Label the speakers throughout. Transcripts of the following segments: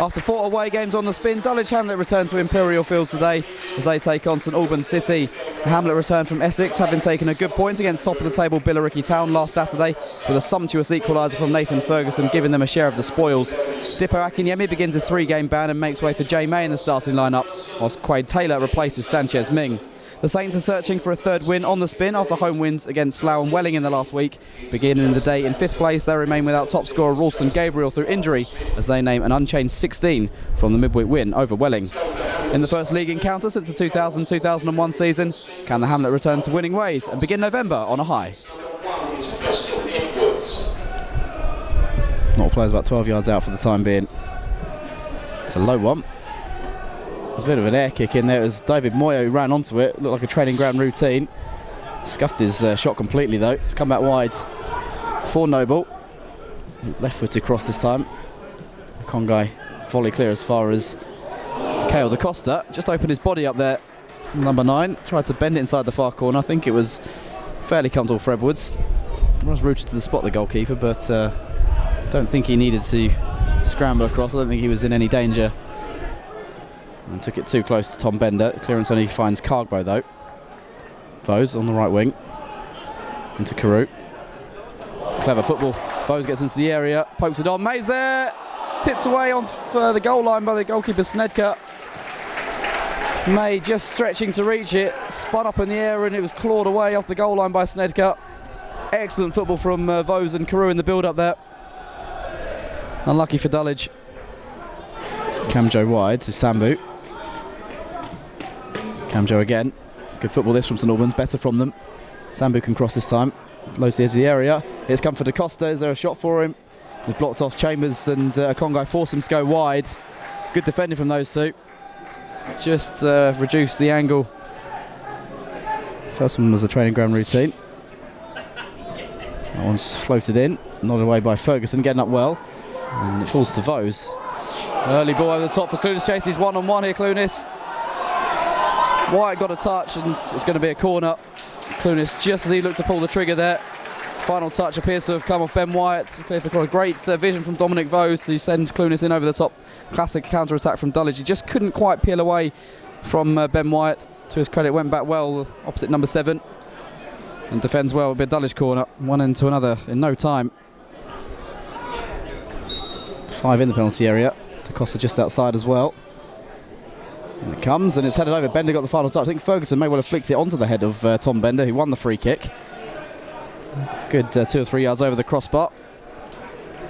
Speaker 1: After 4 away games on the spin, Dulwich Hamlet returned to Imperial Fields today as they take on St Albans City. The Hamlet returned from Essex, having taken a good point against top of the table Billericay Town last Saturday, with a sumptuous equaliser from Nathan Ferguson giving them a share of the spoils. Dippo Akinyemi begins his 3-game ban and makes way for Jay May in the starting lineup, whilst Quaid Taylor replaces Sanchez Ming. The Saints are searching for a third win on the spin after home wins against Slough and Welling in the last week. Beginning the day in 5th place, they remain without top scorer Ralston Gabriel through injury as they name an unchanged 16 from the midweek win over Welling. In the first league encounter since the 2000-2001 season, can the Hamlet return to winning ways and begin November on a high? Not players about 12 yards out for the time being. It's a low one. There's a bit of an air kick in there. It was David Moyo who ran onto it. Looked like a training ground routine. Scuffed his shot completely though. It's come back wide for Noble. Left-footed cross this time. Congai volley clear as far as Kale Da Costa. Just opened his body up there. Number 9. Tried to bend it inside the far corner. I think it was fairly comfortable for Edwards. Was rooted to the spot, the goalkeeper, but don't think he needed to scramble across. I don't think he was in any danger. And took it too close to Tom Bender. Clearance only finds Cargbo though. Vose on the right wing. Into Carew. Clever football. Vose gets into the area, pokes it on. May's there! Tipped away on the goal line by the goalkeeper Snedker. May just stretching to reach it. Spun up in the air and it was clawed away off the goal line by Snedker. Excellent football from Vose and Carew in the build-up there. Unlucky for Dulwich. Camjo wide to Sambu. Camjo again. Good football this from St Albans, better from them. Sambu can cross this time. Lows the edge of the area. Here's come for Da Costa. Is there a shot for him? He's blocked off Chambers and Congai forced him to go wide. Good defending from those two. Just reduced the angle. First one was a training ground routine. That one's floated in. Nodded away by Ferguson, getting up well. And it falls to Vose. Early ball over the top for Clunis. Chases one-on-one here, Clunis. White got a touch and it's going to be a corner. Clunis, just as he looked to pull the trigger there. Final touch appears to have come off Ben Wyatt. Clear for great vision from Dominic Vose to send Clunis in over the top. Classic counter-attack from Dulwich. He just couldn't quite peel away from Ben Wyatt. To his credit, went back well opposite number 7 and defends well. It'll be a Dulwich corner. One into another in no time. 5 in the penalty area. Da Costa just outside as well. And it comes and it's headed over. Bender got the final touch. I think Ferguson may well have flicked it onto the head of Tom Bender, who won the free kick. Good 2 or 3 yards over the crossbar.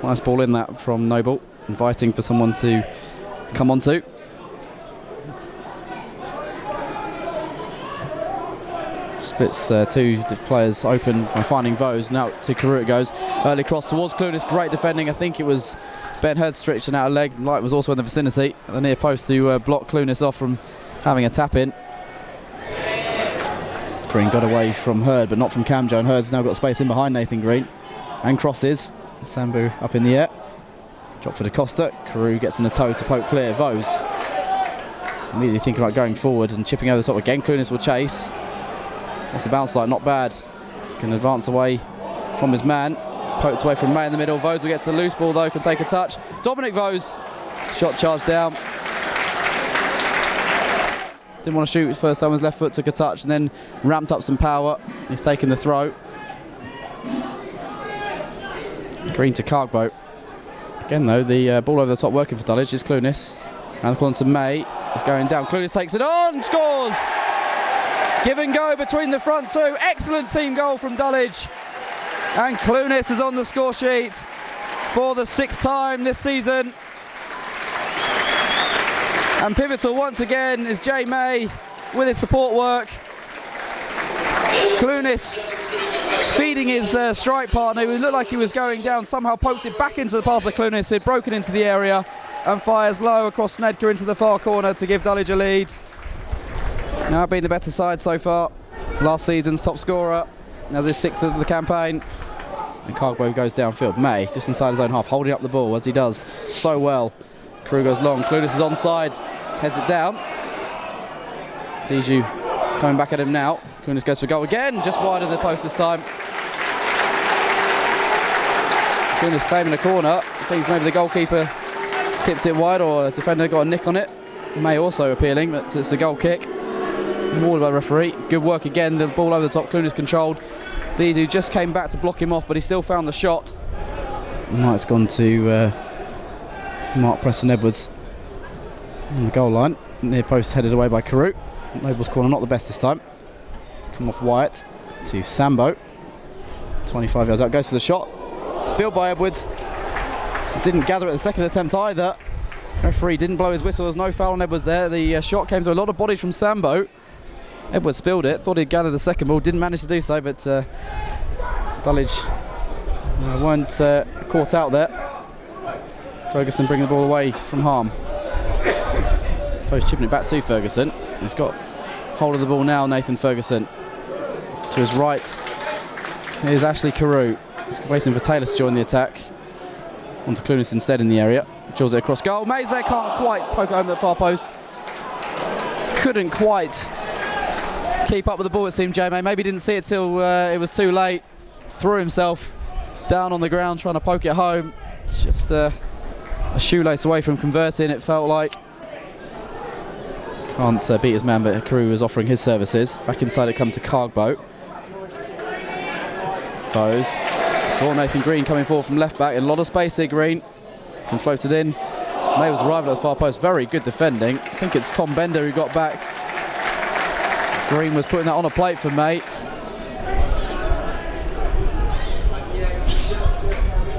Speaker 1: Nice ball in that from Noble, inviting for someone to come onto. Splits 2 players open by finding Vose. Now to Carew it goes. Early cross towards Clunis. Great defending. I think it was Ben Herdstridge and out of leg. Light was also in the vicinity. The near post to block Clunis off from having a tap in. Green got away from Hurd, but not from Camjo, and Hurd's now got space in behind Nathan Green. And crosses. Sambu up in the air. Drop for Da Costa. Carew gets in the toe to poke clear. Vose immediately thinking about going forward and chipping over the top again. Clunis will chase. What's the bounce like? Not bad. Can advance away from his man. Poked away from May in the middle. Vose will get to the loose ball though, can take a touch. Dominic Vose. Shot charged down. Didn't want to shoot his first time with his left foot, took a touch and then ramped up some power. He's taken the throw. Green to Cargbo. Again though, the ball over the top working for Dulwich is Clunis. Round the corner to May. It's going down. Clunis takes it on, scores! Give and go between the front two. Excellent team goal from Dulwich. And Clunis is on the score sheet for the 6th time this season. And pivotal once again is Jay May with his support work. Clunis feeding his strike partner, who looked like he was going down, somehow poked it back into the path of Clunis, who had broken into the area and fires low across Snedker into the far corner to give Dulwich a lead. Now being the better side so far. Last season's top scorer, as his 6th of the campaign. And Cargbo goes downfield. May, just inside his own half, holding up the ball as he does so well. Carew goes long. Clunis is onside, heads it down. Diju coming back at him now. Clunis goes for goal again, just wide of the post this time. Clunis claiming a corner. Thinks maybe the goalkeeper tipped it wide, or a defender got a nick on it. May also appealing, but it's a goal kick. Awarded by the referee. Good work again, the ball over the top, Clunas controlled. Didu just came back to block him off, but he still found the shot. Knight's gone to Mark Preston Edwards on the goal line. Near post headed away by Carew. Noble's corner not the best this time. It's come off Wyatt to Sambo. 25 yards out, goes for the shot. Spilled by Edwards. Didn't gather at the second attempt either. Referee didn't blow his whistle. There's no foul on Edwards there. The shot came through a lot of bodies from Sambo. Edwards spilled it. Thought he'd gather the second ball. Didn't manage to do so, but Dulwich weren't caught out there. Ferguson bringing the ball away from harm. Post chipping it back to Ferguson. He's got hold of the ball now, Nathan Ferguson. To his right, here's Ashley Carew. He's waiting for Taylor to join the attack. Onto Clunas instead in the area. Draws it across goal. Mays there can't quite poke it home at the far post. Couldn't quite keep up with the ball, it seemed, J-May. Maybe didn't see it till it was too late. Threw himself down on the ground trying to poke it home. Just a shoelace away from converting, it felt like. Can't beat his man, but Carew was offering his services. Back inside it come to Cargboat. Foes. Saw Nathan Green coming forward from left back. A lot of space here, Green. Can float it in. May was arriving at the far post. Very good defending. I think it's Tom Bender who got back. Green was putting that on a plate for May.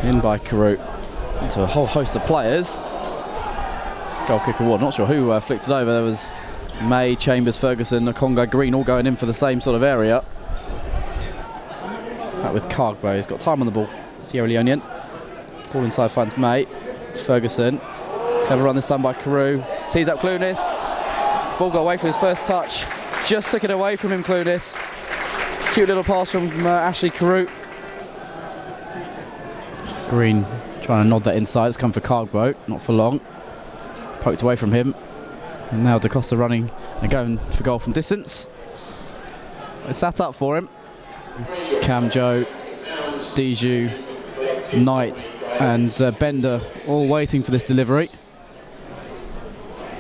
Speaker 1: In by Carew. Into a whole host of players. Goal kick award. Not sure who flicked it over. There was May, Chambers, Ferguson, Okonga, Green all going in for the same sort of area. That with Cargbow. He's got time on the ball. Sierra Leonean. Ball inside finds May. Ferguson. Clever run this time by Carew. Tees up Clunas. Ball got away for his first touch. Just took it away from him, Clunas. Cute little pass from Ashley Carew. Green trying to nod that inside. It's come for Cargboat. Not for long. Poked away from him. And now Da Costa running and going for goal from distance. It's sat up for him. Cam Joe, Diju, Knight and Bender all waiting for this delivery.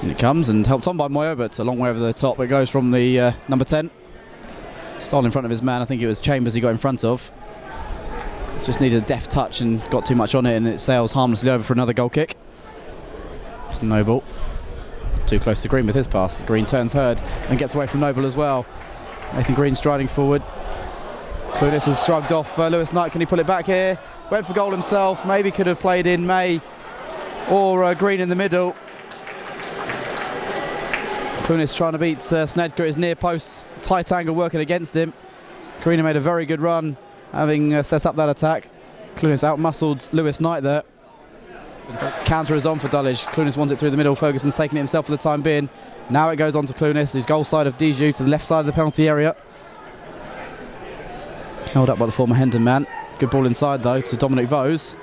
Speaker 1: And it comes and helped on by Moyo, but a long way over the top. It goes from the number 10. Stole in front of his man. I think it was Chambers he got in front of. Just needed a deft touch and got too much on it, and it sails harmlessly over for another goal kick. It's Noble. Too close to Green with his pass. Green turns Hurd and gets away from Noble as well. Nathan Green striding forward. Clunas has shrugged off Lewis Knight. Can he pull it back here? Went for goal himself. Maybe could have played in May or Green in the middle. Clunas trying to beat Snedker at his near post. Tight angle working against him. Carina made a very good run, having set up that attack. Clunas out-muscled Lewis Knight there. Counter is on for Dulwich. Clunas wants it through the middle. Ferguson's taking it himself for the time being. Now it goes on to Clunas, who's goal side of Diju to the left side of the penalty area. Held up by the former Hendon man. Good ball inside though to Dominic Vose.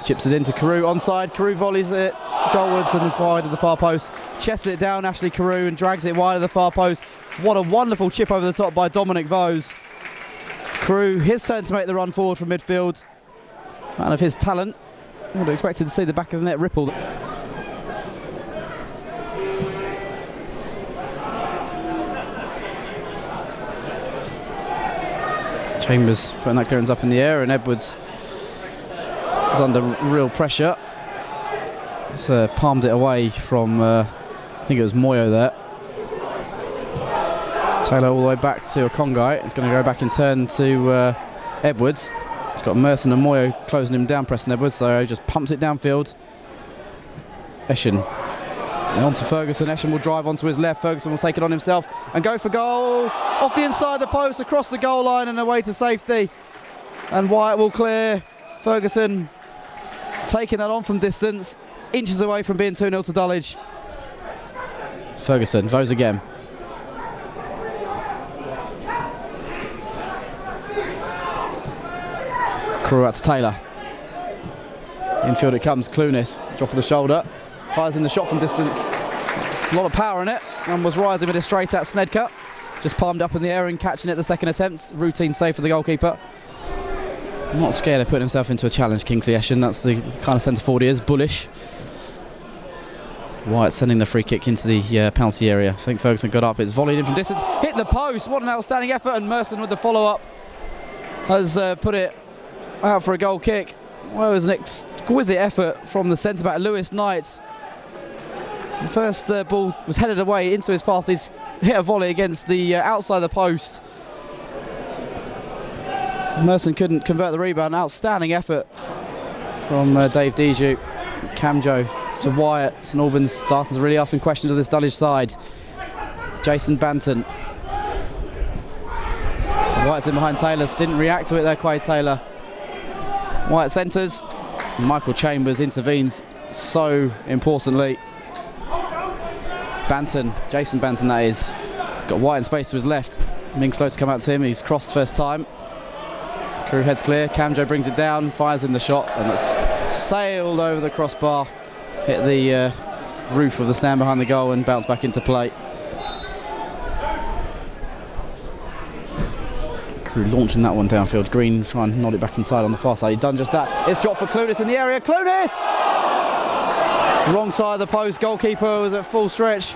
Speaker 1: Chips it into Carew onside. Carew volleys it goalwards and wide of the far post. Chests it down, Ashley Carew, and drags it wide of the far post. What a wonderful chip over the top by Dominic Vose. Carew, his turn to make the run forward from midfield. Man of his talent. I would have expected to see the back of the net ripple. Chambers putting that clearance up in the air, and Edwards is under real pressure. He's palmed it away from, I think it was Moyo there. Taylor all the way back to Okongai. It's going to go back in turn to Edwards. He's got Merson and Moyo closing him down, pressing Edwards, so he just pumps it downfield. Eshin. And on to Ferguson. Eshin will drive onto his left. Ferguson will take it on himself and go for goal. Off the inside of the post, across the goal line and away to safety. And Wyatt will clear. Ferguson taking that on from distance. Inches away from being 2-0 to Dulwich. Ferguson, Vose again. Crew out to Taylor. Infield it comes, Clunas. Drop of the shoulder. Fires in the shot from distance. There's a lot of power in it. And was rising with it straight at Snedker. Just palmed up in the air and catching it the second attempt. Routine save for the goalkeeper. Not scared of putting himself into a challenge, Kingsley Eshin. That's the kind of centre forward he is, bullish. White sending the free kick into the penalty area. I think Ferguson got up, it's volleyed in from distance, hit the post. What an outstanding effort, and Merson with the follow-up has put it out for a goal kick. Well, it was an exquisite effort from the centre-back Lewis Knight. The first ball was headed away into his path. He's hit a volley against the outside of the post. Merson couldn't convert the rebound. Outstanding effort from Dave Dijou. Camjo to Wyatt. St Albans starting to really ask some questions of this Dulwich side. Jason Banton. Wyatt's in behind Taylor. Didn't react to it there, Quade Taylor. Wyatt centres. Michael Chambers intervenes so importantly. Banton, Jason Banton that is. He's got Wyatt in space to his left. Ming slow to come out to him. He's crossed first time. Crew heads clear. Camjo brings it down, fires in the shot, and it's sailed over the crossbar. Hit the roof of the stand behind the goal and bounced back into play. Crew launching that one downfield. Green trying to nod it back inside on the far side. He's done just that. It's dropped for Clunis in the area. Clunis! Wrong side of the post. Goalkeeper was at full stretch.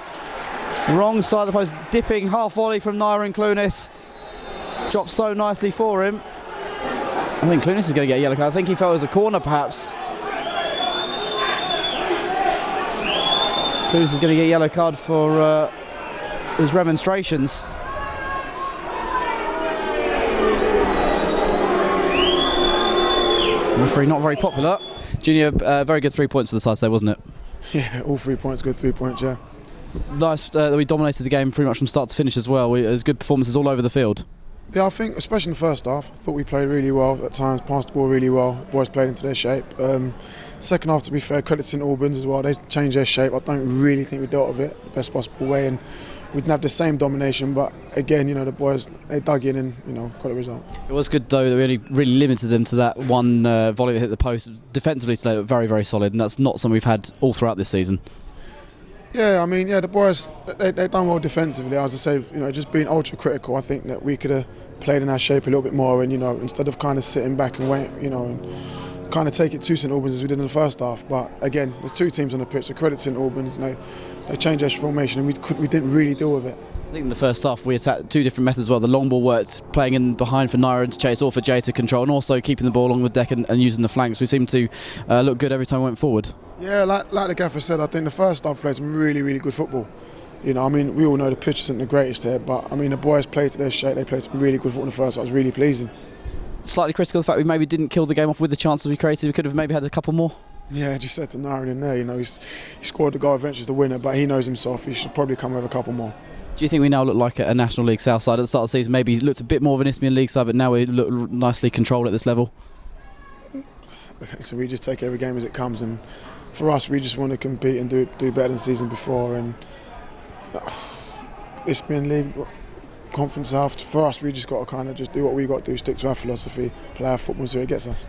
Speaker 1: Wrong side of the post. Dipping half volley from Nyron Clunis. Dropped so nicely for him. I think Clunis is going to get a yellow card. I think he felt it was a corner perhaps. Clunis is going to get a yellow card for his remonstrations. Referee not very popular. Junior, very good 3 points for the side today, wasn't it?
Speaker 2: Yeah, all 3 points, good 3 points, yeah.
Speaker 1: Nice that we dominated the game pretty much from start to finish as well. It was good performances all over the field.
Speaker 2: Yeah, I think, especially in the first half, I thought we played really well at times, passed the ball really well. The boys played into their shape. Second half, to be fair, credit to St Albans as well. They changed their shape. I don't really think we dealt with it the best possible way, and we didn't have the same domination. But again, the boys, they dug in and got a result. It
Speaker 1: was good though that we only really limited them to that one volley that hit the post. Defensively today, they were very, very solid, and that's not something we've had all throughout this season.
Speaker 2: Yeah, I mean, the boys, they've done well defensively. As I say, just being ultra critical, I think that we could have played in our shape a little bit more, and instead of kind of sitting back and wait, and kind of take it to St Albans as we did in the first half. But again, there's two teams on the pitch. So credit St Albans. They changed their formation, and we didn't really deal with it.
Speaker 1: I think in the first half we attacked two different methods as well. The long ball worked, playing in behind for Nyron to chase, or for Jay to control, and also keeping the ball along the deck and using the flanks. We seemed to look good every time we went forward.
Speaker 2: Yeah, like the gaffer said, I think the first half played some really, really good football. We all know the pitch isn't the greatest here, but the boys played to their shape. They played some really good football in the first half. It was really pleasing.
Speaker 1: Slightly critical of the fact we maybe didn't kill the game off with the chances we created. We could have maybe had a couple more.
Speaker 2: Yeah, I just said to Nyron in there, he scored the goal eventually as the winner, but he knows himself. He should probably come with a couple more.
Speaker 1: Do you think we now look like a National League South side at the start of the season? Maybe looked a bit more of an Isthmian League side, but now we look nicely controlled at this level.
Speaker 2: So we just take every game as it comes, and for us, we just want to compete and do better than the season before. And Isthmian League, Conference South, for us, we just got to kind of just do what we got to do, stick to our philosophy, play our football, so it gets us.